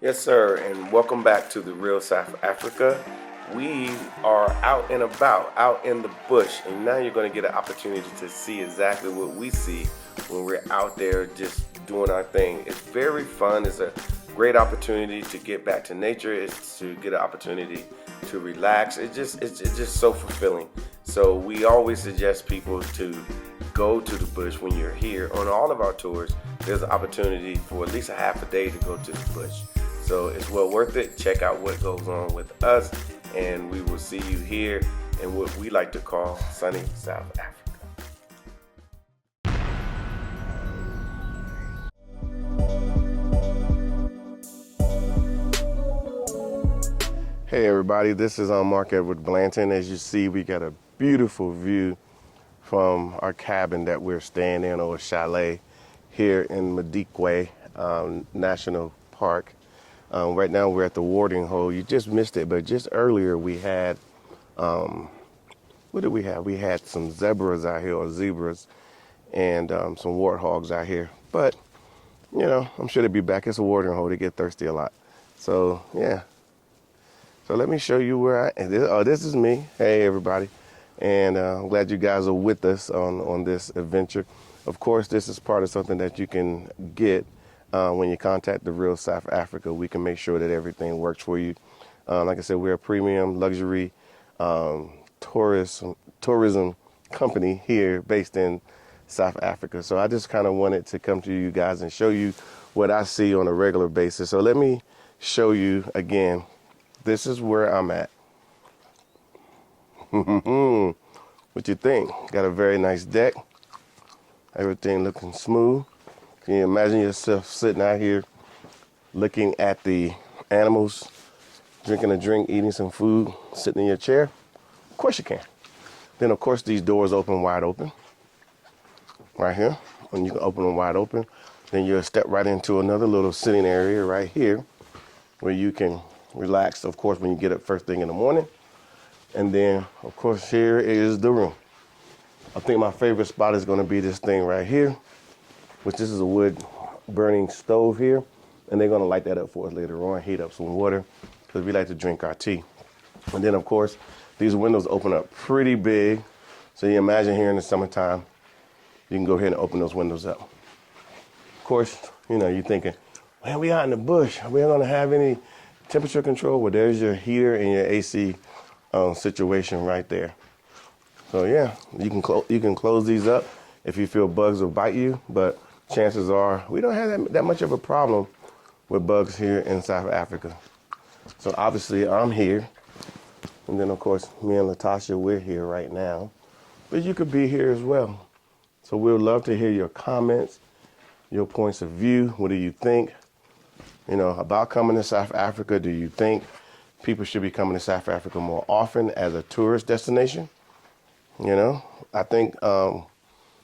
Yes, sir, and welcome back to the Real South Africa. We are out and about, out in the bush, and now you're going to get an opportunity to see exactly what we see when we're out there just doing our thing. It's very fun. It's a great opportunity to get back to nature. It's to get an opportunity to relax. It's just so fulfilling. So we always suggest people to go to the bush when you're here. On all of our tours, there's an opportunity for at least a half a day to go to the bush. So it's well worth it. Check out what goes on with us, and we will see you here in what we like to call sunny South Africa. Hey everybody, this is Mark Edward Blanton. As you see, we got a beautiful view from our cabin that we're staying in, or chalet, here in Madikwe National Park. Right now we're at the watering hole. You just missed it, but just earlier we had, what did we have? We had some zebras out here, or zebras, and some warthogs out here. But, I'm sure they'll be back. It's a watering hole. They get thirsty a lot. So, yeah. So let me show you where this is me. Hey, everybody. And I'm glad you guys are with us on this adventure. Of course, this is part of something that you can get when you contact the Real South Africa. We can make sure that everything works for you. Like I said, we're a premium luxury tourism company here based in South Africa. So I just kind of wanted to come to you guys and show you what I see on a regular basis. So let me show you again. This is where I'm at. What you think? Got a very nice deck. Everything looking smooth. Can you imagine yourself sitting out here looking at the animals, drinking a drink, eating some food, sitting in your chair? Of course you can. Then, of course, these doors open wide open. Right here. When you can open them wide open, then you'll step right into another little sitting area right here where you can relax, of course, when you get up first thing in the morning. And then, of course, here is the room. I think my favorite spot is going to be this thing right here, which this is a wood burning stove here. And they're going to light that up for us later on, heat up some water, because we like to drink our tea. And then, of course, these windows open up pretty big. So you imagine here in the summertime, you can go ahead and open those windows up. Of course, you're thinking, man, we out in the bush. We ain't going to have any temperature control. Well, there's your heater and your AC situation right there. So yeah, you can close these up if you feel bugs will bite you, but chances are we don't have that much of a problem with bugs here in South Africa. So obviously I'm here, and then of course me and Latasha, we're here right now, but you could be here as well. So we'd love to hear your comments, your points of view. What do you think? About coming to South Africa. Do you think people should be coming to South Africa more often as a tourist destination? I think, I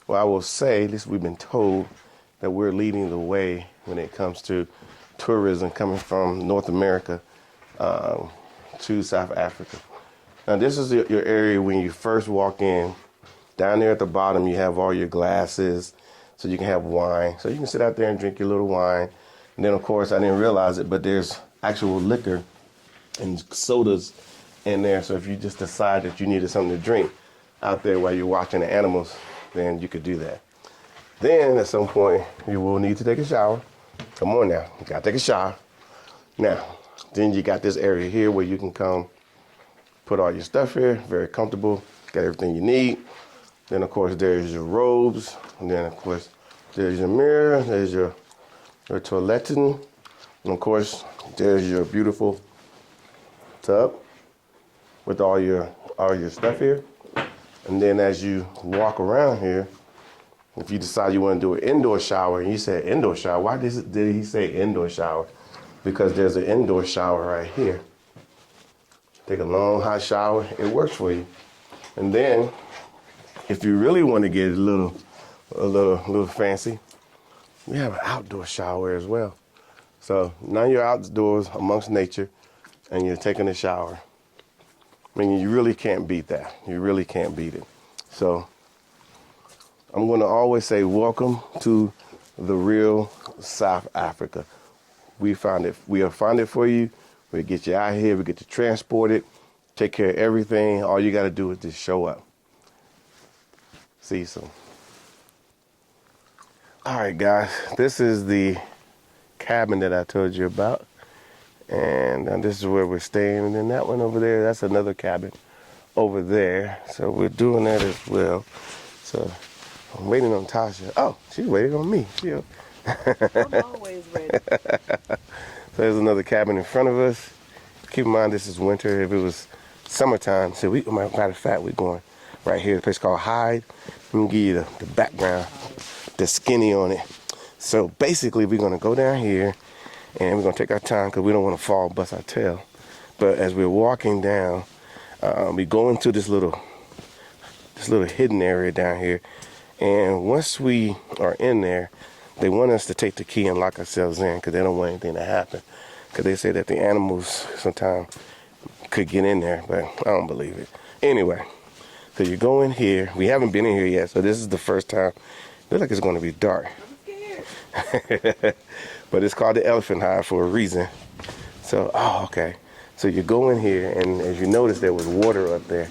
will say, at least we've been told that we're leading the way when it comes to tourism coming from North America to South Africa. Now, this is your area when you first walk in. Down there at the bottom, you have all your glasses, so you can have wine. So you can sit out there and drink your little wine. And then, of course, I didn't realize it, but there's actual liquor and sodas in there. So if you just decide that you needed something to drink out there while you're watching the animals, then you could do that. Then at some point, you will need to take a shower. Come on now, you gotta take a shower. Now, then you got this area here where you can come put all your stuff here, very comfortable, got everything you need. Then, of course, there's your robes. And then, of course, there's your mirror, there's your toileting. And, of course, there's your beautiful tub with all your stuff here. And then as you walk around here, if you decide you want to do an indoor shower, and you said indoor shower, why did he say indoor shower? Because there's an indoor shower right here. Take a long hot shower, it works for you. And then if you really want to get a little fancy, we have an outdoor shower as well. So now you're outdoors amongst nature and you're taking a shower. I mean, you really can't beat that. You really can't beat it. So I'm going to always say welcome to the real South Africa. we will find it for you. We'll get you out here. We get you transported, take care of everything. All you got to do is just show up. See you soon. All right, guys, this is the cabin that I told you about. And this is where we're staying. And then that one over there, that's another cabin over there. So we're doing that as well. So I'm waiting on Tasha. Oh, she's waiting on me. I'm always ready. So there's another cabin in front of us. Keep in mind this is winter. If it was summertime, so matter of fact, we're going right here, a place called Hyde. Let me give you the background, the skinny on it. So basically, we're gonna go down here and we're gonna take our time because we don't want to fall, bust our tail. But as we're walking down, we go into this little hidden area down here. And once we are in there, they want us to take the key and lock ourselves in because they don't want anything to happen. Because they say that the animals sometimes could get in there, but I don't believe it. Anyway, so you go in here. We haven't been in here yet, so this is the first time. Looks like it's going to be dark. I'm scared. But it's called the elephant hide for a reason. So, okay. So you go in here, and as you notice, there was water up there.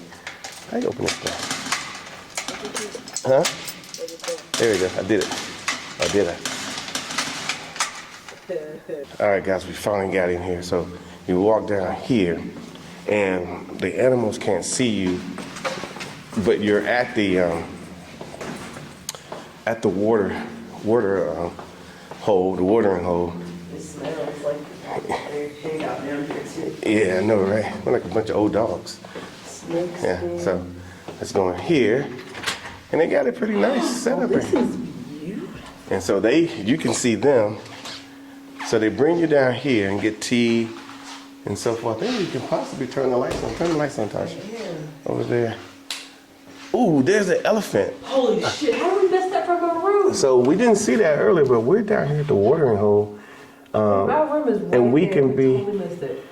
How you open this thing? Huh? There we go. I did it. Oh, did I? All right, guys, we finally got in here. So you walk down here, and the animals can't see you, but you're at the water hole, the watering hole. It smells like they hang out down here too. Yeah, I know, right? We're like a bunch of old dogs. Snakes. Yeah. So let's go in here, and they got it pretty nice set up. This is beautiful. And so you can see them. So they bring you down here and get tea and so forth. Then you can possibly turn the lights on. Turn the lights on, Tasha. Yeah. Over there. Ooh, there's an elephant. Holy shit! How did we miss that from our room? So we didn't see that earlier, but we're down here at the watering hole. My room is right and we there. can be, totally missed it.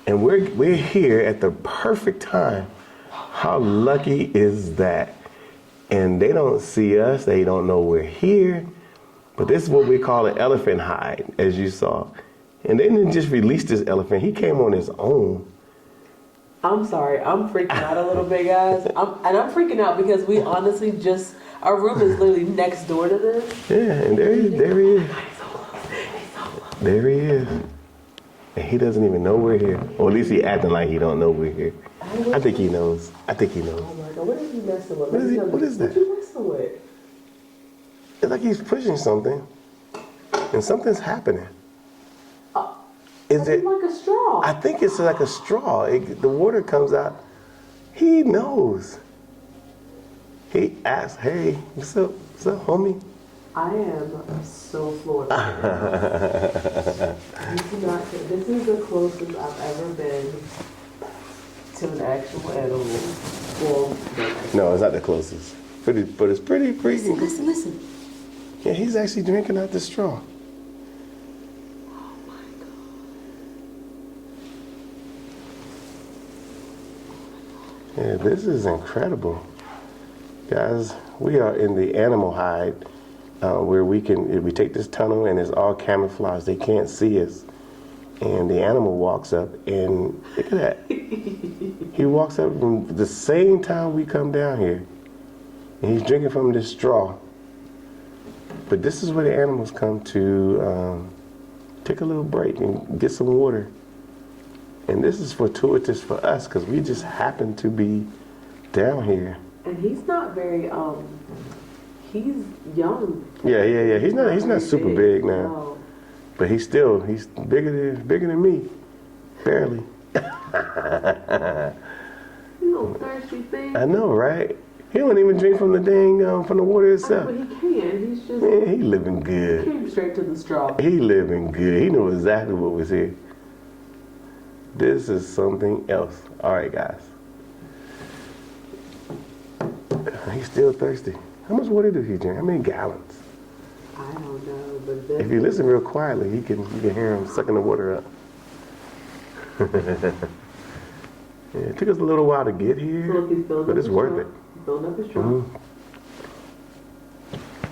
and we're here at the perfect time. How lucky is that? And they don't see us. They don't know we're here. But this is what we call an elephant hide, as you saw. And they didn't just release this elephant. He came on his own. I'm sorry. I'm freaking out a little bit, guys. I'm freaking out because we honestly our room is literally next door to this. Yeah, and there he is. He's so close. He's so close. There he is. And he doesn't even know we're here. Or at least he acting like he don't know we're here. I think he knows. Oh my God, what is he messing with? What is that? What you messing with? It's like he's pushing something. And something's happening. Is it like a straw? I think it's like a straw. The water comes out. He knows. He asks, hey, what's up, homie? I am so floored. This is the closest I've ever been to an actual animal. Well, No, it's not the closest. But it's pretty freaking. Listen. Yeah, he's actually drinking out the straw. Oh my God. Yeah, this is incredible. Guys, we are in the animal hide where we take this tunnel and it's all camouflage. They can't see us. And the animal walks up and look at that. He walks up from the same time we come down here. And he's drinking from this straw. But this is where the animals come to take a little break and get some water. And this is fortuitous for us because we just happen to be down here. And he's not very he's young. Yeah. He's not super big now. No. But he's bigger than me. Barely. You little thirsty thing. I know, right? He don't even drink from the from the water itself. But he can. He's just Man, he living he good. came straight to the straw. He living good. He knew exactly what was here. This is something else. All right, guys. He's still thirsty. How much water does he drink? How many gallons? I don't know, but this If you listen real quietly, you can hear him sucking the water up. Yeah, it took us a little while to get here, but it's worth it. Build up his straw. Mm-hmm.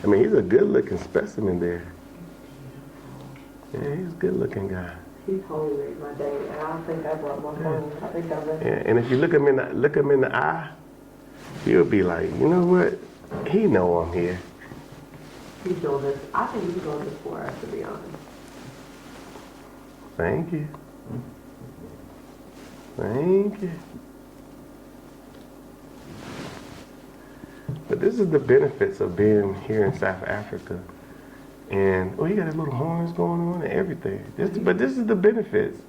I mean, he's a good-looking specimen there. Yeah, he's a good-looking guy. He totally made my day, and I don't think I brought my phone. I think I'm in. And if you look him in the eye, you'll be like, you know what? He know I'm here. He's doing this. I think he's doing this for us, to be honest. Thank you. Thank you. But this is the benefits of being here in South Africa. And he got his little horns going on and everything. But this is the benefits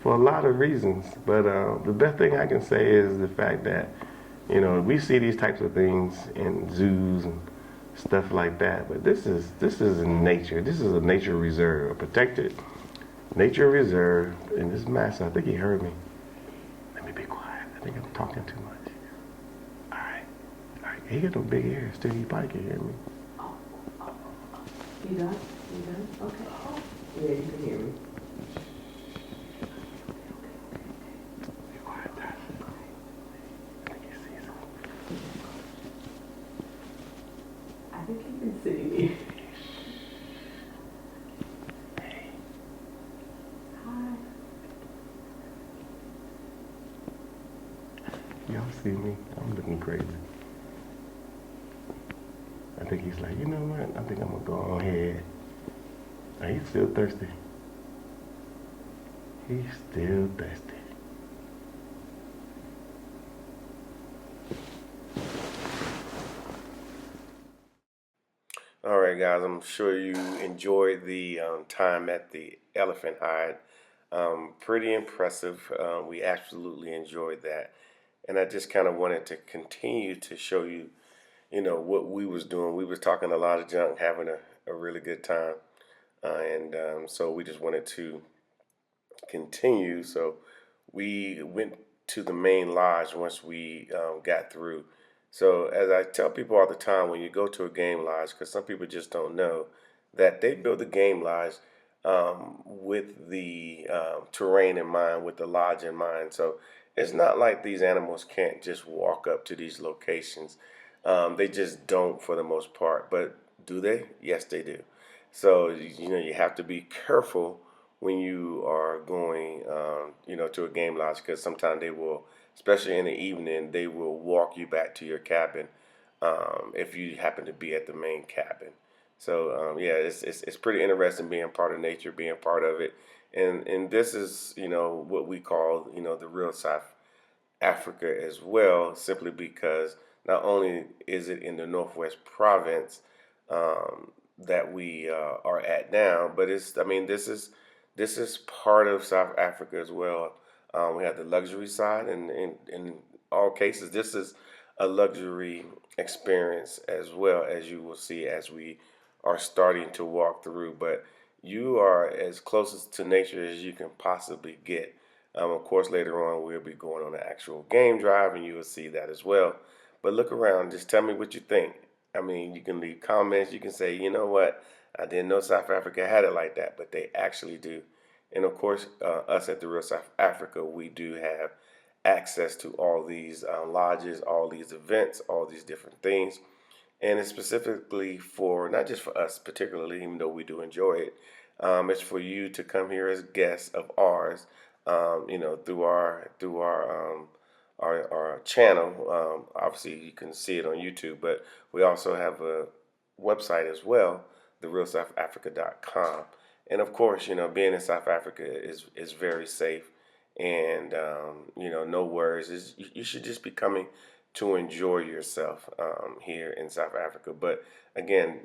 for a lot of reasons. But the best thing I can say is the fact that, we see these types of things in zoos and stuff like that. But this is in nature. This is a nature reserve, a protected nature reserve. And this master, I think he heard me. Let me be quiet. I think I'm talking too much. All right. He got them big ears too. He probably can hear me. You done? You done? Okay. Yeah, you can hear me. Be quiet, Dad. I think he sees something. I think he can see me. Hey. Hi. Y'all see me? I'm looking crazy. I think he's like, you know what? I think I'm gonna go ahead. Oh, he's still thirsty. He's still thirsty. All right, guys. I'm sure you enjoyed the time at the Elephant Hide. Pretty impressive. We absolutely enjoyed that, and I just kind of wanted to continue to show you, what we was doing. We was talking a lot of junk, having a really good time, and so we just wanted to continue. So we went to the main lodge once we got through. So as I tell people all the time, when you go to a game lodge, because some people just don't know that they build the game lodge with the terrain in mind, with the lodge in mind. So it's not like these animals can't just walk up to these locations. They just don't for the most part. But do they? Yes, they do. So you have to be careful when you are going, to a game lodge, because sometimes they will, especially in the evening, they will walk you back to your cabin if you happen to be at the main cabin. So yeah, it's pretty interesting being part of nature, being part of it, and this is what we call the real South Africa as well, simply because not only is it in the Northwest Province that we are at now, but this is part of South Africa as well. We have the luxury side, and in all cases, this is a luxury experience as well, as you will see as we are starting to walk through. But you are as closest to nature as you can possibly get. Of course, later on we'll be going on an actual game drive, and you will see that as well. But look around, just tell me what you think. You can leave comments. You can say, you know what, I didn't know South Africa had it like that, but they actually do. And of course, us at the Real South Africa, we do have access to all these lodges, all these events, all these different things. And it's specifically for, not just for us particularly, even though we do enjoy it, it's for you to come here as guests of ours, through our channel. Obviously, you can see it on YouTube, but we also have a website as well, therealsouthafrica.com. And of course, being in South Africa is very safe, and no worries. You should just be coming to enjoy yourself here in South Africa. But again,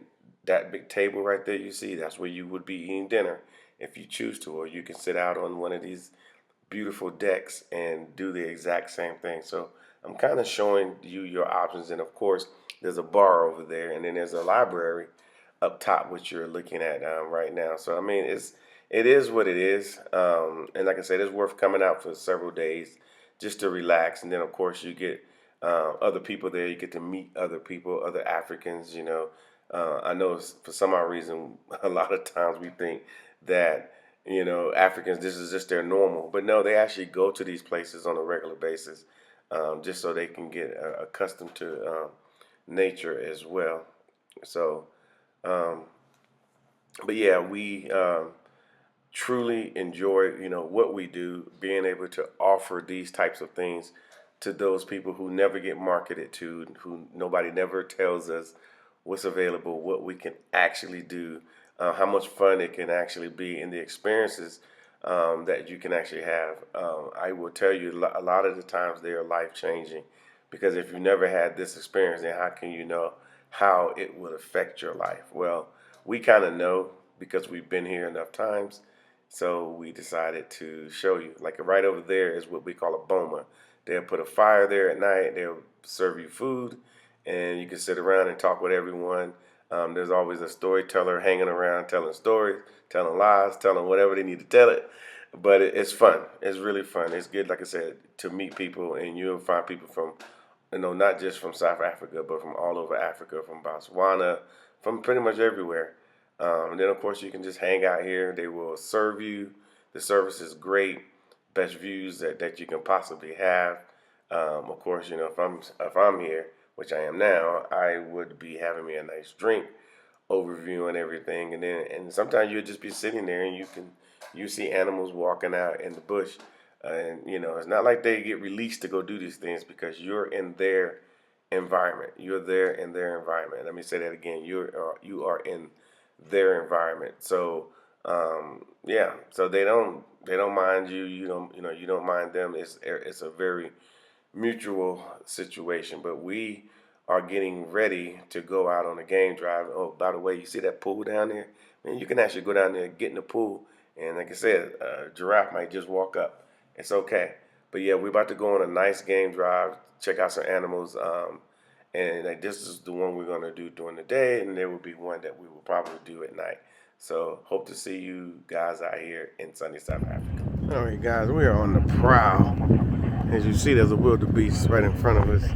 that big table right there you see, that's where you would be eating dinner if you choose to, or you can sit out on one of these beautiful decks and do the exact same thing. So I'm kind of showing you your options, and of course, there's a bar over there, and then there's a library up top, which you're looking at right now. So it is what it is, and like I said, it's worth coming out for several days just to relax, and then of course you get other people there. You get to meet other people, other Africans. I know for some odd reason, a lot of times we think that Africans, this is just their normal, but no, they actually go to these places on a regular basis, just so they can get accustomed to nature as well. So, but yeah, truly enjoy, what we do, being able to offer these types of things to those people who never get marketed to, who nobody never tells us what's available, what we can actually do, how much fun it can actually be, and the experiences that you can actually have. I will tell you, a lot of the times they are life changing, because if you never had this experience, then how can you know how it would affect your life? Well, we kind of know because we've been here enough times. So we decided to show you. Like right over there is what we call a boma. They'll put a fire there at night. They'll serve you food, and you can sit around and talk with everyone. There's always a storyteller hanging around, telling stories, telling lies, telling whatever they need to tell it. But it's fun. It's really fun. It's good, like I said, to meet people, and you'll find people from, not just from South Africa, but from all over Africa, from Botswana, from pretty much everywhere. And then, of course, you can just hang out here. They will serve you. The service is great. Best views that you can possibly have. Of course, if I'm here, which I am now, I would be having me a nice drink, overviewing everything, and sometimes you'll just be sitting there and you see animals walking out in the bush, and it's not like they get released to go do these things because you're in their environment. You're there in their environment. Let me say that again. You are in their environment. So yeah, so they don't mind you. You don't mind them. It's a very mutual situation. But we are getting ready to go out on a game drive. Oh, by the way, you see that pool down there? Man, you can actually go down there and get in the pool. And like I said, a giraffe might just walk up. It's okay. But yeah, we're about to go on a nice game drive, check out some animals. And like, this is the one we're going to do during the day, and there will be one that we will probably do at night. So hope to see you guys out here in sunny South Africa. All right, guys, we are on the prowl. As you see, there's a wildebeest right in front of us.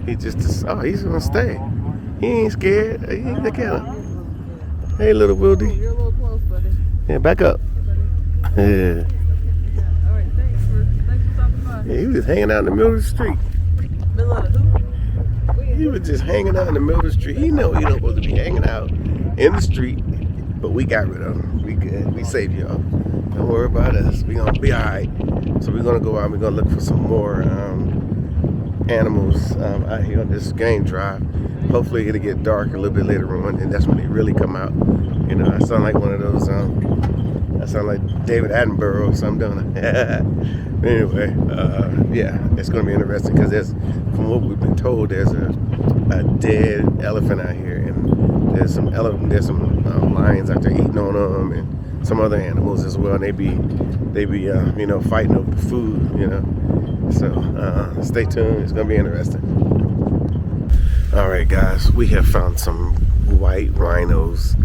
He's gonna stay. He ain't scared. Hey, look at him. Hey, little wildy. You're a little close, buddy. Yeah, back up. Yeah. All right, thanks for stopping by. Yeah, he was just hanging out in the middle of the street. Middle of the who? He was just hanging out in the middle of the street. He know he don't supposed to be hanging out in the street, but we got rid of him. We good. We saved y'all. Don't worry about us. We gonna be all right. So we're gonna go out. We're gonna look for some more animals out here on this game drive. Hopefully it'll get dark a little bit later on, and that's when they really come out. I sound like one of those. I sound like David Attenborough or something, don't I? Anyway, yeah, it's gonna be interesting because from what we've been told, there's a dead elephant out here, and there's some lions out there eating on them, and some other animals as well. And they be fighting over the food, So stay tuned. It's gonna be interesting. All right, guys, we have found some white rhinos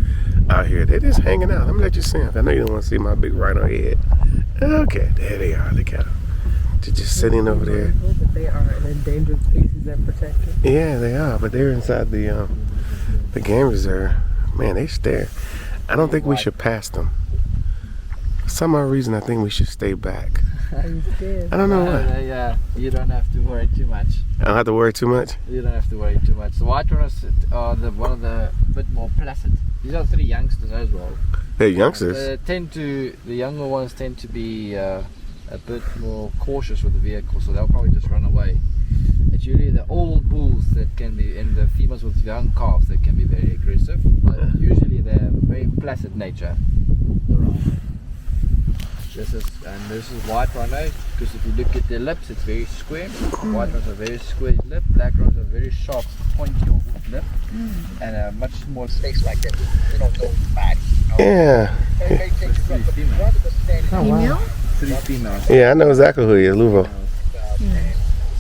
out here. They're just hanging out. Let me let you see them. I know you don't want to see my big rhino head. Okay, there they are. Look at them. They're just sitting over there. They are an endangered species and protected. Yeah, they are, but they're inside the game reserve. Man, they stare. I don't think we should pass them. For some odd reason, I think we should stay back. Are you scared? I don't know why. Yeah, you don't have to worry too much. I don't have to worry too much. You don't have to worry too much. The white rhinos are one of the bit more placid. These are 3 youngsters as well. They're youngsters. The younger ones tend to be a bit more cautious with the vehicle, so they'll probably just run away. It's usually the old bulls that can be, and the females with young calves that can be very aggressive, but usually they're very placid nature. This is white rhino, because if you look at their lips, it's very square. White rhinos are very square lip. Black rhinos are very sharp, pointy lip, and a much more space like that. They don't go back. Yeah. Three females. Oh, wow. 3 females. Yeah, I know exactly who he is, Luvo.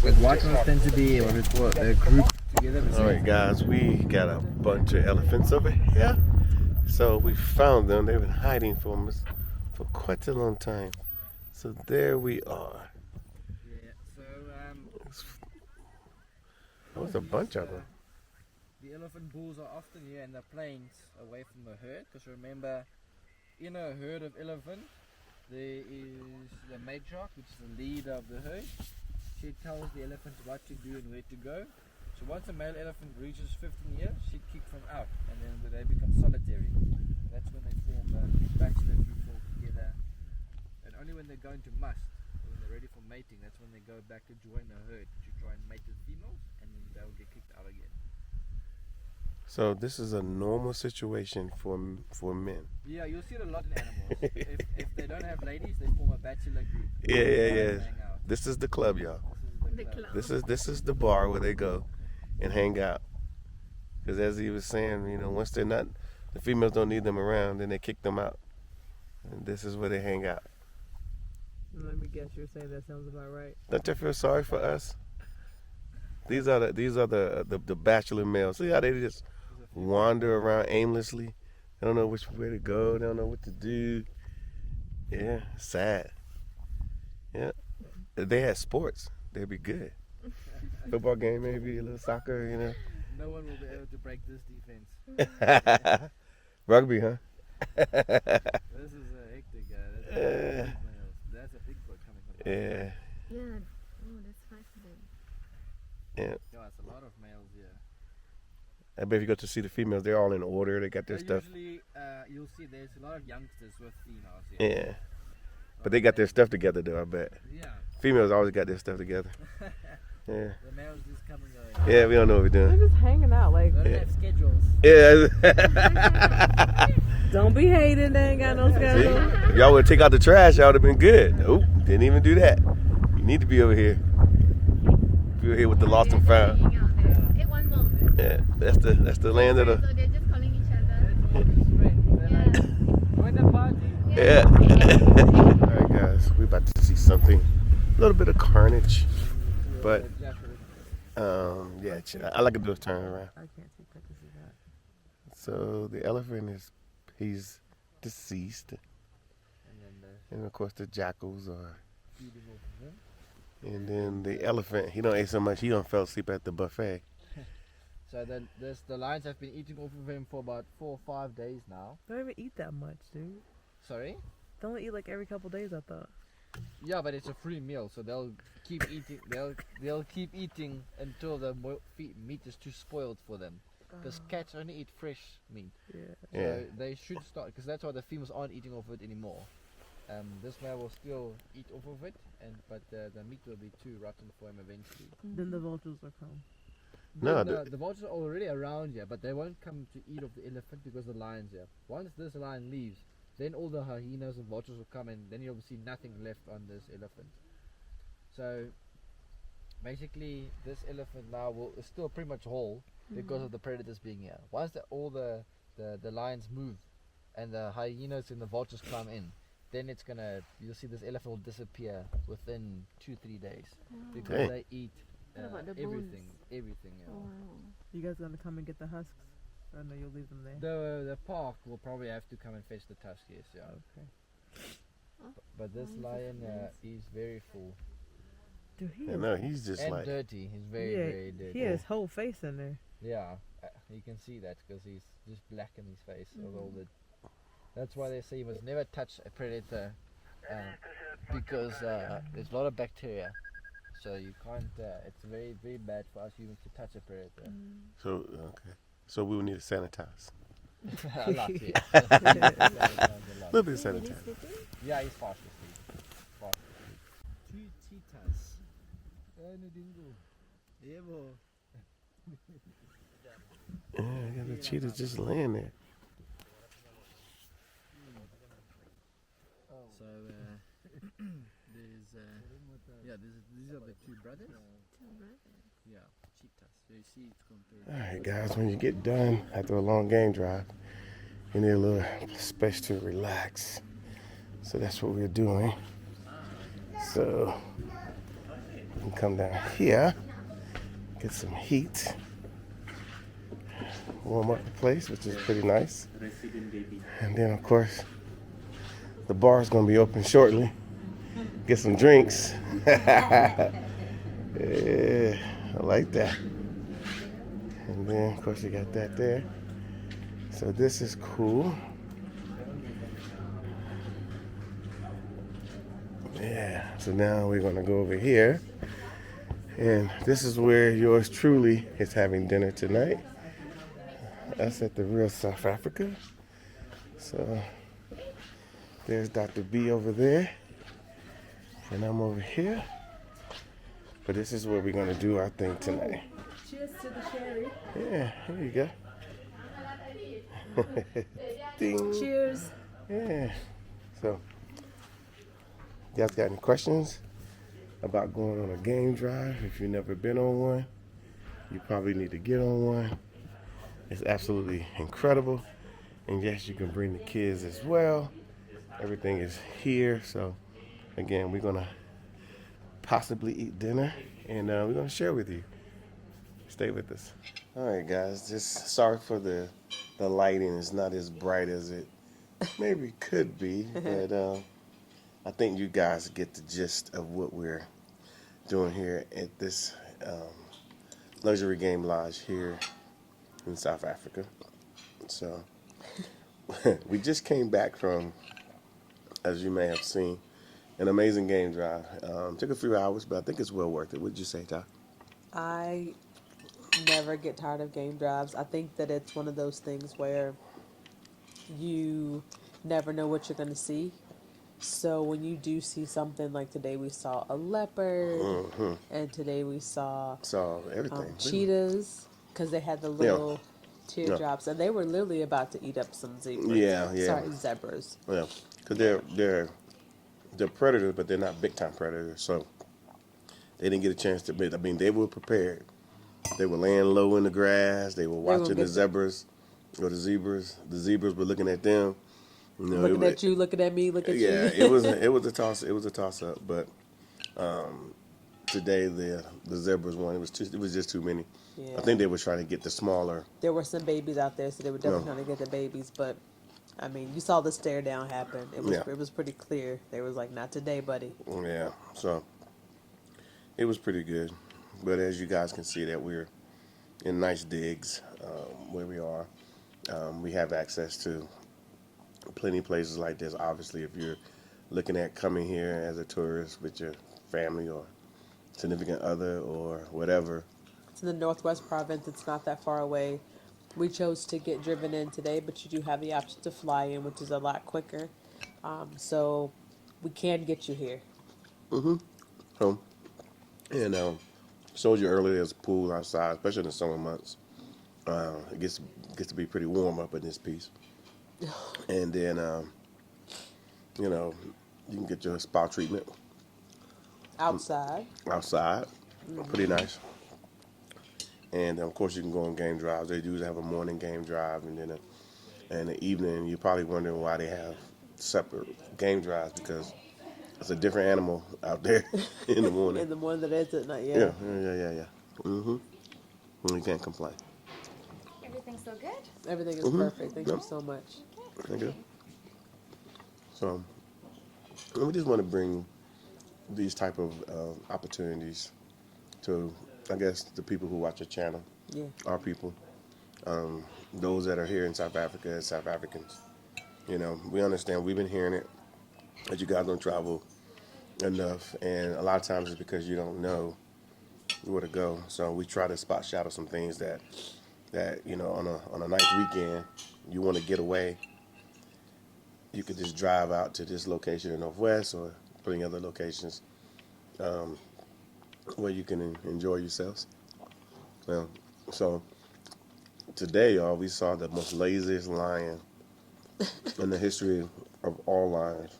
But white rhinos tend to be what we call a group together. All right, guys, we got a bunch of elephants over here. So we found them. They've been hiding from us for quite a long time. So there we are. Yeah, so That was a bunch of them. the elephant bulls are often here in the plains away from the herd, because remember, in a herd of elephant, there is the matriarch, which is the leader of the herd. She tells the elephant what to do and where to go. So once a male elephant reaches 15 years, she kicks them out, and then they become solitary. That's when they form a batch that group all together only when they go into must, when they're ready for mating, that's when they go back to join the herd to try and mate with females, and then they'll get kicked out again. So this is a normal situation for men. Yeah, you'll see it a lot in animals. if they don't have ladies, they form a bachelor group. Yeah. Hang out. This is the club, y'all. This is the club. This is the bar where they go and hang out. Because as he was saying, once they're not, the females don't need them around, then they kick them out. And this is where they hang out. Let me guess, you're saying that sounds about right. Don't you feel sorry for us? These are the bachelor males. See how they just wander around aimlessly? They don't know which way to go. They don't know what to do. Yeah, sad. Yeah, if they had sports, they'd be good. Football game, maybe a little soccer. No one will be able to break this defense. Rugby, huh? This is a hectic guy. That's a big boy coming from Yeah. Yeah. Oh, that's fascinating. Yeah. Yeah, it's a lot of males here. I bet if you go to see the females, they're all in order. They got their stuff. Usually, you'll see there's a lot of youngsters with females here. Yeah. But they got their stuff together, though, I bet. Yeah. Females always got their stuff together. Yeah. The males just come and go. Yeah, we don't know what we're They're doing. just hanging out, like, They don't have schedules. Yeah. don't be hating, they ain't got no See? schedule. If y'all would take out the trash, y'all would have been good. Nope, didn't even do that. You need to be over here. Be over here with the lost and found. Hanging out there. Hey, one more. Yeah, that's the land of the. So they're just calling each other. They're like, join the party. Yeah. All right, guys, we're about to see something. A little bit of carnage, but yeah, chill. I like to do a turn around. I can't see pictures of that. So the elephant he's deceased, And then the and of course the jackals are. feeding off of them. And then the elephant, he don't ate so much, he don't fell asleep at the buffet. So then the lions have been eating off of him for about 4 or 5 days now. Don't even eat that much, dude. Sorry? They only eat like every couple days, I thought. Yeah, but it's a free meal, so they'll keep eating. They'll keep eating until the meat is too spoiled for them. Because cats only eat fresh meat. Yeah. So Yeah. they should start, because that's why the females aren't eating off it anymore. This male will still eat off of it, but the meat will be too rotten for him eventually. Then the vultures will come. No, The vultures are already around here, but they won't come to eat off the elephant because the lion's here. Once this lion leaves, then all the hyenas and vultures will come, and then you'll see nothing left on this elephant. So basically, this elephant now is still pretty much whole because of the predators being here. Once all the lions move and the hyenas and the vultures come in, then you'll see this elephant will disappear within 2-3 days because Dang. they eat What about the everything. bones? Everything. Yeah. Oh, wow. You guys gonna come and get the husks? Or no, you'll leave them there? The park will probably have to come and fetch the tusk, yes, yeah. Okay. But this Oh, he's lion nice. is very full Dude, he Yeah, is, no, he's just and like, dirty. He's very, yeah, very dirty. he has his whole face in there. Yeah, you can see that because he's just black in his face. With all the, that's why they say you must never touch a predator because there's a lot of bacteria. So you can't. It's very, very bad for us humans to touch a predator. so, okay. So we will need to sanitize. A lot, yeah. A little bit of Really sanitize. sleeping? Yeah, he's fast asleep. Fast asleep. 2 cheetahs. And a dingo. Yeah, boy. Yeah, I got the cheetahs just laying there. So these are the 2 brothers. Yeah, cheetahs. So you see it's compared. All right, guys, when you get done after a long game drive, you need a little space to relax. So that's what we're doing. So we can come down here, get some heat, warm up the place, which is pretty nice. And then, of course, the bar is going to be open shortly. Get some drinks. Yeah, I like that. And then, of course, you got that there. So this is cool. Yeah, so now we're going to go over here. And this is where yours truly is having dinner tonight. Us at the Real South Africa. So there's Dr. B over there. And I'm over here. But this is where we're going to do our thing tonight. Cheers to the cherry. Yeah, here you go. Ding. Cheers. Yeah. So, you guys got any questions about going on a game drive? If you've never been on one, you probably need to get on one. It's absolutely incredible. And yes, you can bring the kids as well. Everything is here. So, again, we're going to possibly eat dinner and we're going to share with you. Stay with us. All right, guys. Just sorry for the lighting. It's not as bright as it maybe could be, but I think you guys get the gist of what we're doing here at this luxury game lodge here in South Africa. So we just came back from, as you may have seen, an amazing game drive. Took a few hours, but I think it's well worth it. What did you say, Doc? I never get tired of game drives. I think that it's one of those things where you never know what you're going to see. So when you do see something like today, we saw a leopard, and today we saw Everything. cheetahs because they had the little teardrops, and they were literally about to eat up some zebras. Yeah. Sorry, zebras. Yeah, because they're predators, but they're not big time predators. So they didn't get a chance to. I mean, they were prepared. They were laying low in the grass. They were watching the zebras or the zebras. The zebras were looking at them. You know, Looking at you, looking at me, looking at you. Yeah, it was a toss. It was a toss up. But today the zebras won. It was just too many. Yeah. I think they were trying to get the smaller. There were some babies out there, so they were definitely trying to get the babies. But I mean, you saw the stare down happen. It was pretty clear. They was like, "Not today, buddy." Yeah, so it was pretty good. But as you guys can see, that we're in nice digs where we are. We have access to plenty of places like this. Obviously, if you're looking at coming here as a tourist with your family or significant other or whatever. It's in the Northwest Province. It's not that far away. We chose to get driven in today, but you do have the option to fly in, which is a lot quicker. So we can get you here. So, and showed you earlier there's a pool outside, especially in the summer months. It gets to be pretty warm up in this piece. And then, you know, you can get your spa treatment. Outside. Pretty nice. And of course, you can go on game drives. They do have a morning game drive, and then in the evening. You're probably wondering why they have separate game drives, because it's a different animal out there in the morning. In the morning that is at night, yeah. Yeah. Mm-hmm. You can't complain. Everything's so good. Everything is perfect. Thank you so much. Thank you. So, we just want to bring these type of opportunities to, I guess, the people who watch your channel, Yeah. our people, those that are here in South Africa as South Africans. You know, we understand, we've been hearing it, that you guys don't travel enough, and a lot of times it's because you don't know where to go. So we try to spot shadow some things that you know, on a nice weekend, you want to get away. You could just drive out to this location in Northwest or plenty other locations where you can enjoy yourselves. Well, so today, y'all, we saw the most laziest lion in the history of all lions.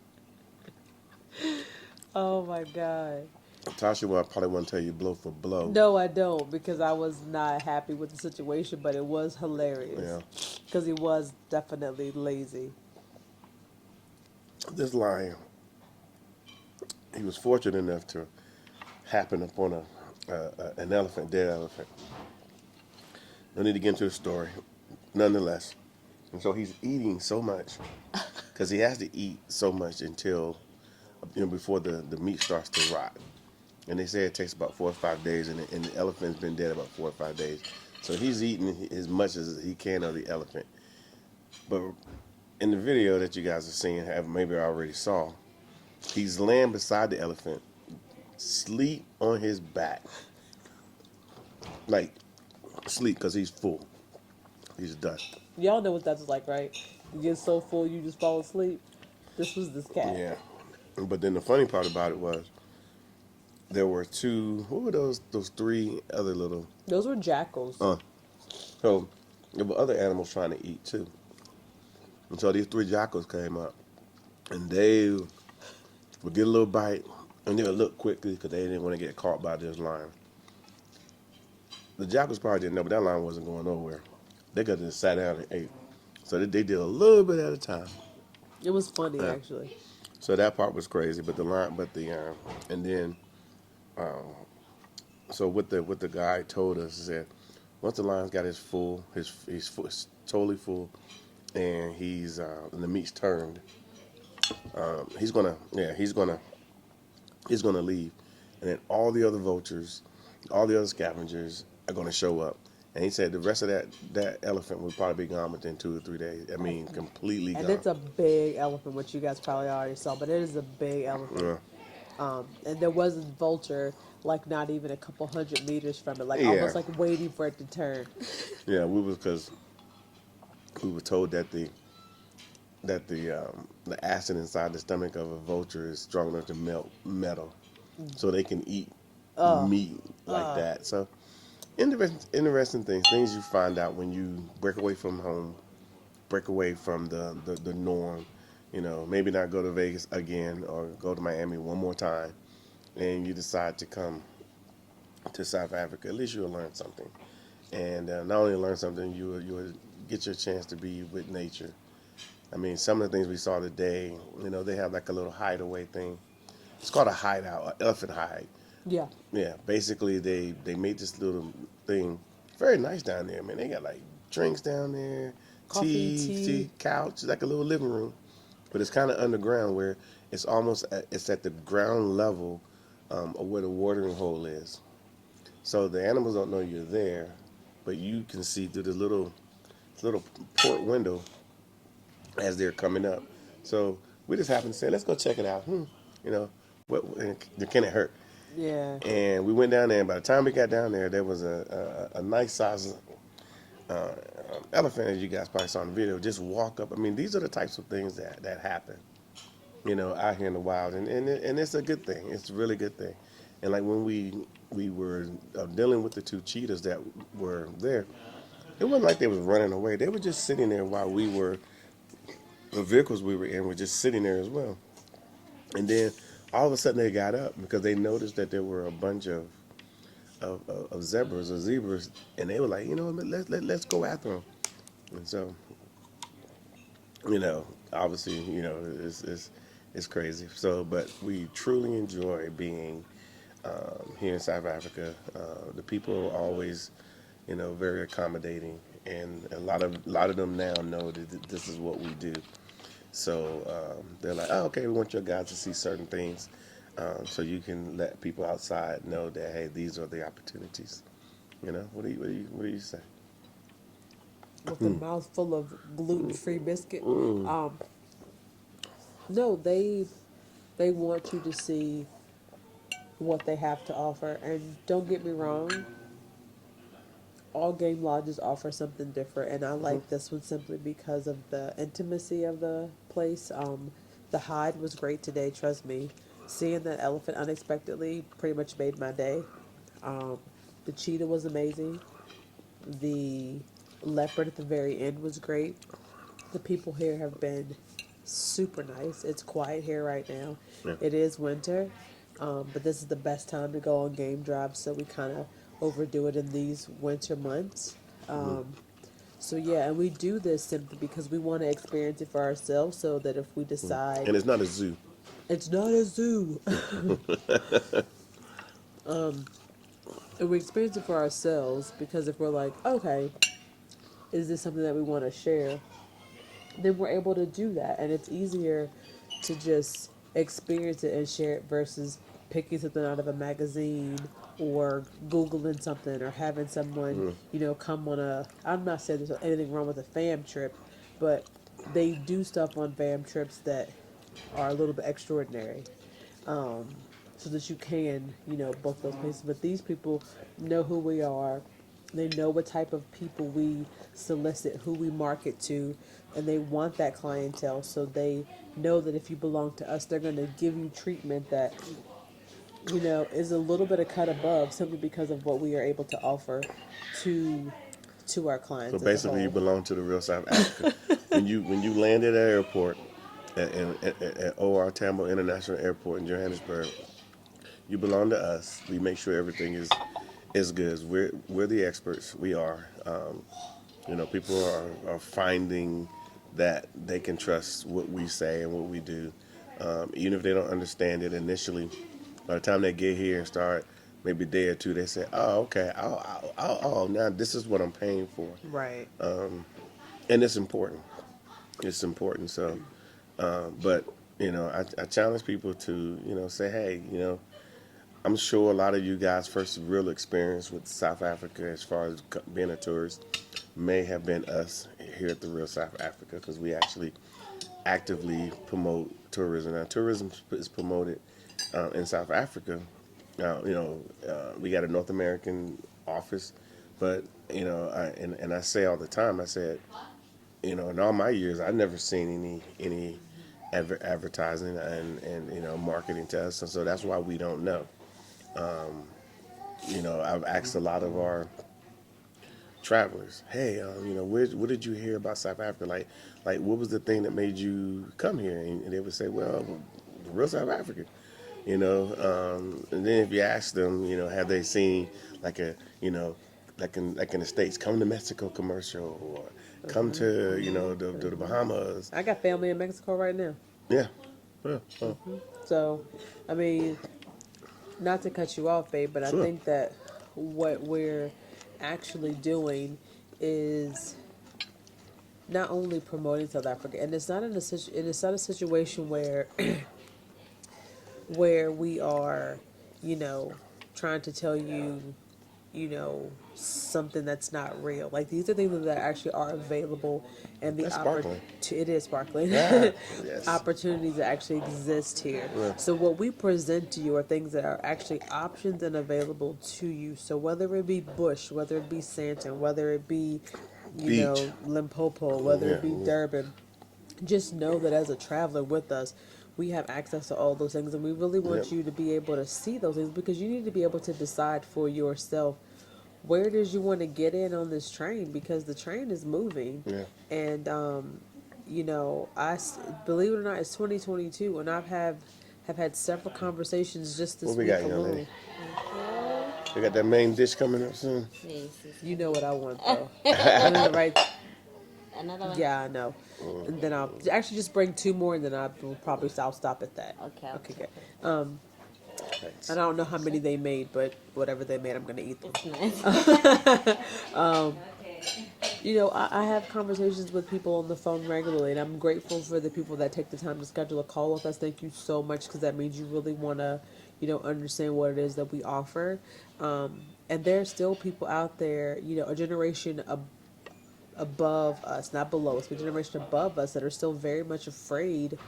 Oh my God. Tasha will probably want to tell you blow for blow. No, I don't, because I was not happy with the situation, but it was hilarious. Yeah. Because he was definitely lazy. This lion, he was fortunate enough to happen upon an elephant, dead elephant. No need to get into the story, nonetheless. And so he's eating so much, because he has to eat so much until, you know, before the meat starts to rot. And they say it takes about 4 or 5 days, and the elephant's been dead about 4 or 5 days. So he's eating as much as he can of the elephant. But in the video that you guys are seeing, maybe already saw, he's laying beside the elephant, sleep on his back. Like, sleep, because he's full. He's done. Y'all know what that's like, right? You get so full you just fall asleep. This was this cat. Yeah. But then the funny part about it was, there were two. What were those? Those three other little. Those were jackals. Uh, so there were other animals trying to eat too. And so these three jackals came up, and they would get a little bite, and they would look quickly because they didn't want to get caught by this lion. The jackals probably didn't know, but that lion wasn't going nowhere. They could have just sat down and ate. So they did a little bit at a time. It was funny Yeah. actually. So that part was crazy, but the lion, and then, so what the guy told us is that once the lion's got his full, he's full, it's totally full, and and the meat's turned, he's gonna leave, and then all the other vultures, all the other scavengers are gonna show up. And he said the rest of that elephant would probably be gone within 2 or 3 days. I mean, completely And gone. it's a big elephant, which you guys probably already saw, but it is a big elephant. Yeah. And there was a vulture like not even a couple hundred meters from it, like Yeah. almost like waiting for it to turn. Yeah, because we were told that the acid inside the stomach of a vulture is strong enough to melt metal, so they can eat meat like that. So interesting things you find out when you break away from home, break away from the norm. Maybe not go to Vegas again or go to Miami one more time, and you decide to come to South Africa. At least you'll learn something, and not only learn something, you will get your chance to be with nature. I mean, some of the things we saw today, they have like a little hideaway thing. It's called a hideout, an elephant hide. Yeah. Yeah, basically they made this little thing very nice down there, man. They got like drinks down there, Coffee, tea. couch, like a little living room, but it's kind of underground where it's at the ground level of where the watering hole is. So the animals don't know you're there, but you can see through the little port window as they're coming up. So we just happened to say, let's go check it out. You know, what can it hurt? Yeah. And we went down there, and by the time we got down there was a nice size elephant, as you guys probably saw in the video, just walk up. I mean, these are the types of things that happen, out here in the wild, and it's a good thing. It's a really good thing. And like when we were dealing with the two cheetahs that were there, it wasn't like they was running away. They were just sitting there while the vehicles we were in were just sitting there as well. And then all of a sudden they got up because they noticed that there were a bunch of zebras, and they were like, let's go after them. And so, obviously, it's crazy. So, but we truly enjoy being here in South Africa. The people are always, very accommodating, and a lot of them now know that this is what we do. So they're like, oh, okay, we want your guys to see certain things, so you can let people outside know that hey, these are the opportunities. What do you say? With a mouthful of gluten-free biscuit. No, they want you to see what they have to offer, and don't get me wrong, all game lodges offer something different, and I like this one simply because of the intimacy of the place. The hide was great today, trust me. Seeing that elephant unexpectedly pretty much made my day. Um, the cheetah was amazing. The leopard at the very end was great. The people here have been super nice. It's quiet here right now. Yeah. It is winter, but this is the best time to go on game drives, so we kind of overdo it in these winter months. So yeah, and we do this simply because we want to experience it for ourselves, so that if we decide And it's not a zoo. it's not a zoo, and we experience it for ourselves, because if we're like, okay, is this something that we want to share, then we're able to do that, and it's easier to just experience it and share it versus picking something out of a magazine or googling something or having someone come on a, I'm not saying there's anything wrong with a fam trip, but they do stuff on fam trips that are a little bit extraordinary, so that you can, book those places. But these people know who we are. They know what type of people we solicit, who we market to, and they want that clientele. So they know that if you belong to us, they're going to give you treatment that is a little bit of cut above simply because of what we are able to offer to our So clients as a basically, you whole. belong to the real South Africa. When you land at the airport at OR Tambo International Airport in Johannesburg, you belong to us. We make sure everything is good. We're the experts. We are. People are finding that they can trust what we say and what we do, even if they don't understand it initially. By the time they get here and start, maybe a day or two, they say, "Oh, okay. Oh, now this is what I'm paying for," Right. and it's important. It's important. So, but I challenge people to say, hey, I'm sure a lot of you guys' first real experience with South Africa, as far as being a tourist, may have been us here at the Real South Africa, because we actually actively promote tourism. Now, tourism is promoted in South Africa. We got a North American office, but and I say all the time, I said, in all my years, I've never seen any advertising and marketing to us, and so that's why we don't know. I've asked a lot of our travelers, hey, what did you hear about South Africa? Like, what was the thing that made you come here? And they would say, well, the real South Africa. And then if you ask them, have they seen like a, like in the States, come to Mexico commercial, or come to, the Bahamas. I got family in Mexico right now. Yeah. Yeah. So, I mean, not to cut you off, babe, but I Sure. think that what we're actually doing is not only promoting South Africa, and it's not a situation where we are, you know, trying to tell you, something that's not real. Like, these are things that actually are available, and That's sparkling. it is sparkling. Yeah. Yes. Opportunities that actually exist here. Yeah. So what we present to you are things that are actually options and available to you. So whether it be Bush, whether it be Sandton, whether it be, Beach. Limpopo, whether it be Yeah. Durban, just know that as a traveler with us, we have access to all those things, and we really Yep. want you to be able to see those things, because you need to be able to decide for yourself where it is you want to get in on this train, because the train is moving. Yeah. And believe it or not, it's 2022, and have had several conversations just this What we week got, young lady? alone. We got that main dish coming up soon. Yes, You know what I want, though. Right? another one. Yeah, I know. And then I'll actually just bring two more, and then I'll stop at that. Okay. Okay, good. Thanks. I don't know how many they made, but whatever they made, I'm gonna eat them. It's nice. I have conversations with people on the phone regularly, and I'm grateful for the people that take the time to schedule a call with us. Thank you so much, because that means you really want to, understand what it is that we offer. And there are still people out there, a generation above us, not below us, but a generation above us, that are still very much afraid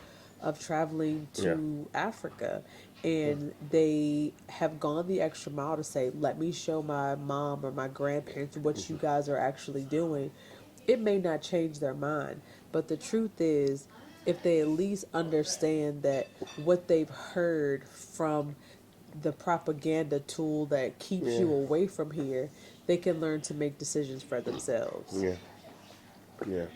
of traveling to Africa. And they have gone the extra mile to say, let me show my mom or my grandparents what you guys are actually doing. It may not change their mind, but the truth is, if they at least understand that what they've heard from the propaganda tool that keeps you Yeah. away from here, they can learn to make decisions for themselves. Yeah. Yeah.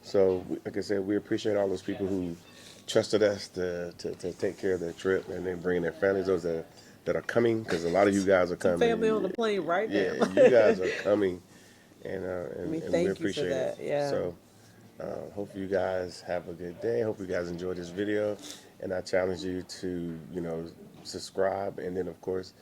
So, like I said, we appreciate all those people who trusted us to take care of their trip, and then bringing their families, those that are coming, because a lot of you guys are coming. Family on the plane right Yeah, now. you guys are coming, and we thank you for appreciate that. it. Yeah. So, hope you guys have a good day. Hope you guys enjoyed this video, and I challenge you to subscribe, and then of course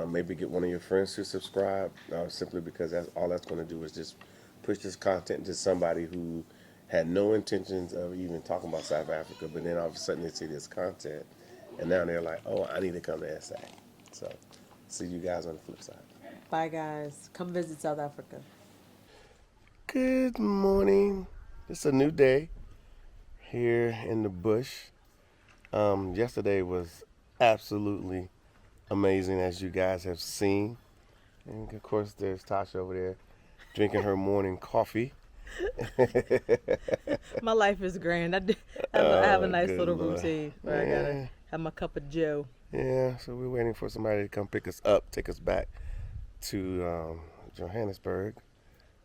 maybe get one of your friends to subscribe, simply because that's going to do is just push this content to somebody who had no intentions of even talking about South Africa, but then all of a sudden they see this content, and now they're like, oh, I need to come to SA. So, see you guys on the flip side. Bye, guys. Come visit South Africa. Good morning. It's a new day here in the bush. Yesterday was absolutely amazing, as you guys have seen. And of course, there's Tasha over there drinking her morning coffee. My life is grand. I have a nice good little Lord. routine where I gotta have my cup of Joe. Yeah, so we're waiting for somebody to come pick us up, take us back to Johannesburg.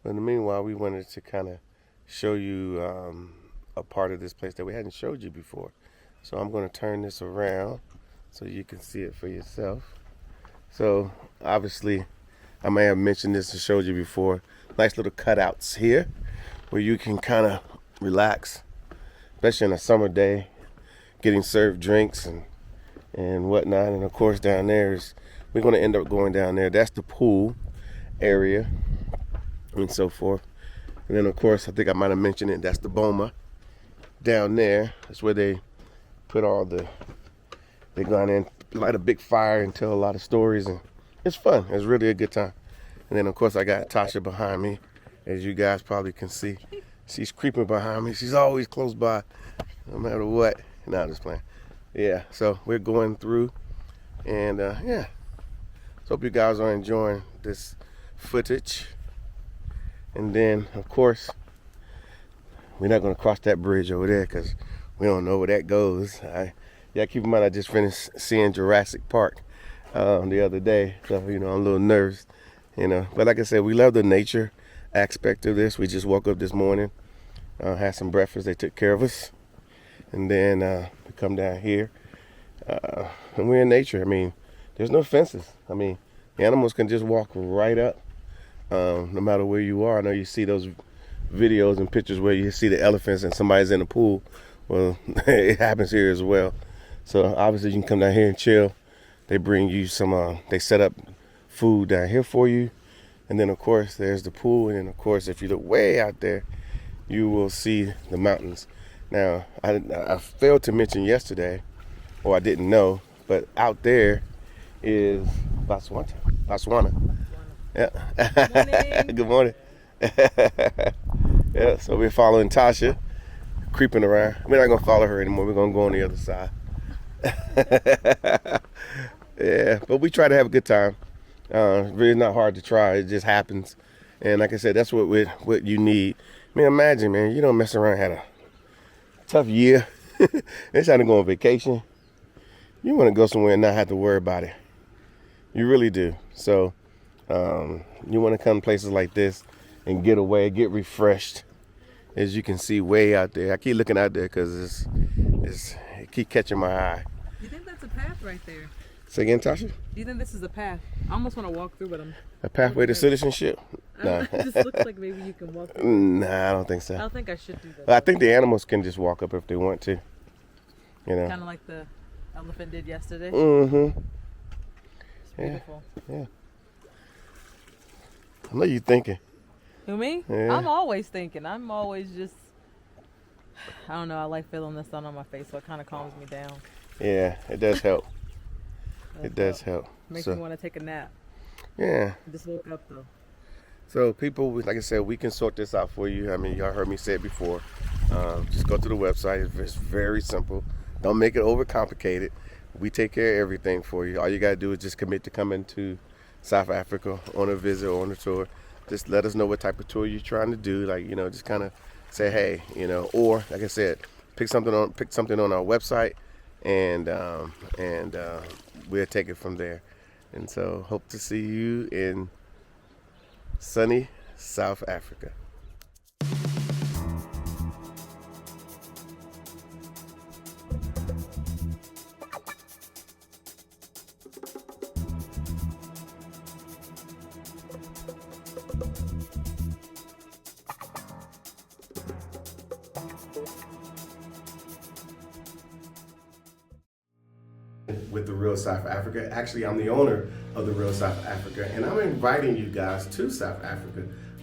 But in the meanwhile, we wanted to kind of show you a part of this place that we hadn't showed you before. So I'm going to turn this around so you can see it for yourself. So obviously, I may have mentioned this and showed you before. Nice little cutouts here where you can kind of relax, especially on a summer day, getting served drinks and whatnot. And of course, down there is, we're going to end up going down there. That's the pool area and so forth. And then, of course, I think I might have mentioned it. That's the boma down there. That's where they put all they go in and light a big fire and tell a lot of stories. And it's fun. It's really a good time. And then, of course, I got Tasha behind me, as you guys probably can see. She's creeping behind me. She's always close by, no matter what. No, I'm just playing. Yeah, so we're going through. And, yeah. So hope you guys are enjoying this footage. And then, of course, we're not going to cross that bridge over there because we don't know where that goes. Yeah, keep in mind, I just finished seeing Jurassic Park the other day. So, I'm a little nervous, But like I said, we love the nature aspect of this. We just woke up this morning, had some breakfast. They took care of us. And then we come down here, and we're in nature. I mean, there's no fences. I mean, the animals can just walk right up. No matter where you are. I know you see those videos and pictures where you see the elephants and somebody's in the pool. Well, it happens here as well. So obviously you can come down here and chill. They bring you some, they set up food down here for you. And then of course there's the pool. And then of course if you look way out there, you will see the mountains. Now, I failed to mention yesterday, or I didn't know, but out there is Botswana. Yeah. Good morning. Yeah, so we're following Tasha, creeping around. We're not gonna follow her anymore. We're gonna go on the other side. Yeah, but we try to have a good time. It's really not hard to try. It just happens. And like I said, that's what you need. I mean, imagine, man, you don't mess around, had a tough year. It's time to go on vacation. You want to go somewhere and not have to worry about it. You really do. So you want to come places like this and get away, get refreshed. As you can see way out there. I keep looking out there because it keep catching my eye. You think that's a path right there? Say again, Tasha? Do you think this is a path? I almost want to walk through, but A pathway to citizenship? Nah. It just looks like maybe you can walk through. Nah, I don't think so. I don't think I should do that. But I think the animals can just walk up if they want to. Kind of like the elephant did yesterday. Mm-hmm. It's beautiful. Yeah. I know you're thinking. Who, me? Yeah. I'm always thinking. I'm always just, I don't know, I like feeling the sun on my face, so it kind of calms me down. Yeah, it does help. It does help. Makes So, me want to take a nap. yeah. I just woke up though. So people, like I said, we can sort this out for you. I mean, y'all heard me say it before. Just go to the website. It's very simple. Don't make it overcomplicated. We take care of everything for you. All you got to do is just commit to coming to South Africa on a visit or on a tour. Just let us know what type of tour you're trying to do. Like, just kind of say, hey, or like I said, pick something on our website and we'll take it from there. And so hope to see you in sunny South Africa. With the Real South Africa. Actually, I'm the owner of the Real South Africa, and I'm inviting you guys to South Africa.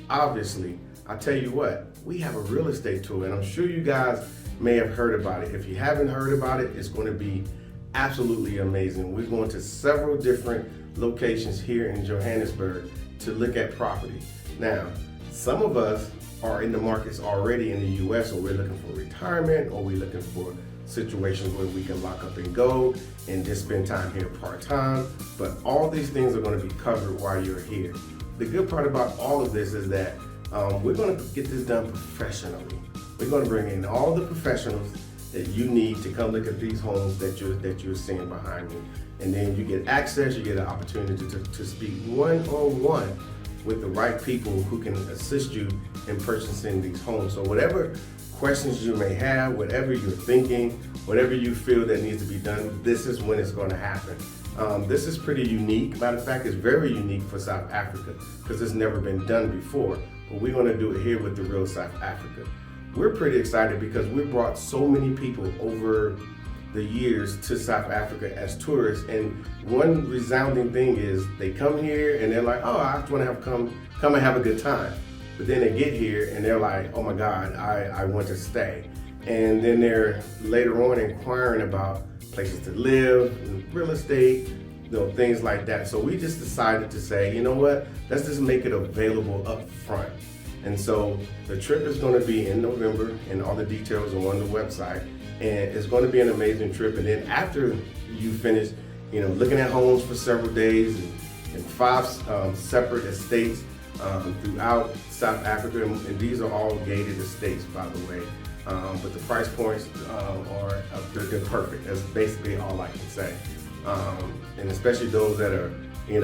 Obviously, I tell you what, we have a real estate tour, and I'm sure you guys may have heard about it. If you haven't heard about it, it's going to be absolutely amazing. We're going to several different locations here in Johannesburg to look at property. Now, some of us are in the markets already in the U.S., or we're looking for retirement, or we're looking for situations where we can lock up and go and just spend time here part-time. But all these things are going to be covered while you're here. The good part about all of this is that we're going to get this done professionally. We're going to bring in all the professionals that you need to come look at these homes that you're seeing behind me. And then you get access, you get an opportunity to speak one-on-one with the right people who can assist you in purchasing these homes. So whatever questions you may have, whatever you're thinking, whatever you feel that needs to be done, this is when it's going to happen. This is pretty unique. Matter of fact, it's very unique for South Africa because it's never been done before. But we're going to do it here with the real South Africa. We're pretty excited because we brought so many people over the years to South Africa as tourists, and one resounding thing is they come here and they're like, oh, I just want to come and have a good time. But then they get here and they're like, oh my God, I want to stay. And then they're later on inquiring about places to live, real estate, things like that. So we just decided to say, you know what, let's just make it available up front. And so the trip is going to be in November, and all the details are on the website. And it's going to be an amazing trip. And then after you finish, looking at homes for several days in 5 separate estates throughout South Africa, and these are all gated estates, by the way. But the price points they're perfect. That's basically all I can say. And especially those that are, in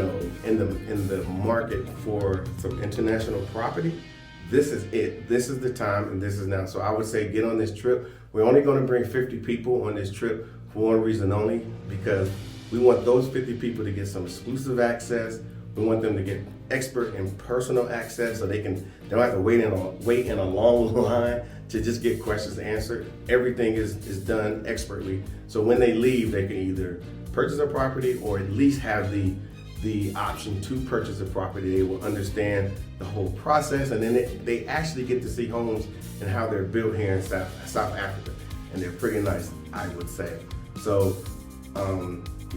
the market for some international property. This is it. This is the time, and this is now. So I would say get on this trip. We're only going to bring 50 people on this trip for one reason only, because we want those 50 people to get some exclusive access. We want them to get expert and personal access so they don't have to wait in a long line to just get questions answered. Everything is done expertly. So when they leave, they can either purchase a property or at least have the option to purchase a property. They will understand the whole process, and then they actually get to see homes and how they're built here in South Africa. And they're pretty nice, I would say. So,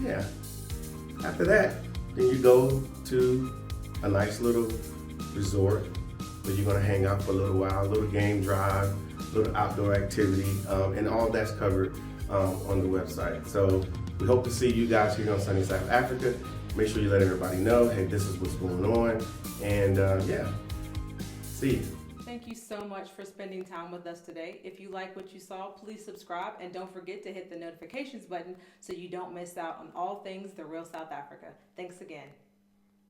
yeah. After that, then you go to a nice little resort where you're gonna hang out for a little while, a little game drive, a little outdoor activity, and all that's covered on the website. So we hope to see you guys here on sunny South Africa. Make sure you let everybody know, hey, this is what's going on. And yeah, see you. Thank you so much for spending time with us today. If you like what you saw, please subscribe and don't forget to hit the notifications button so you don't miss out on all things The Real South Africa. Thanks again.